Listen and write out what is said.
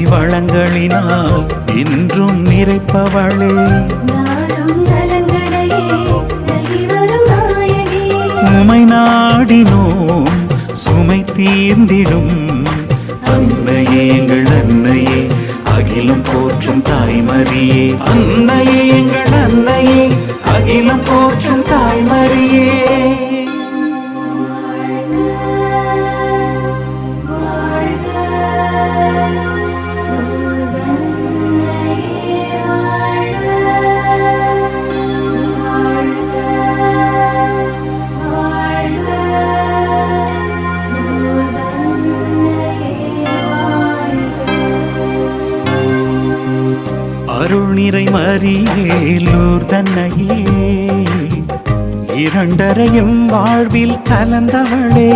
வளங்களினால் இன்றும் நிறைப்பவளே உமை நாடினோம் சுமை தீர்ந்திடும் அன்னையே எங்கள் அன்னையே அகிலம் போற்றும் தாய்மரியே அன்னையே எங்கள் அன்னையே அகிலம் போற்றும் தாய்மரியே அருள் நிறை மரியே லூர்தன்னையே இரண்டரையும் வாழ்வில் கலந்தவளே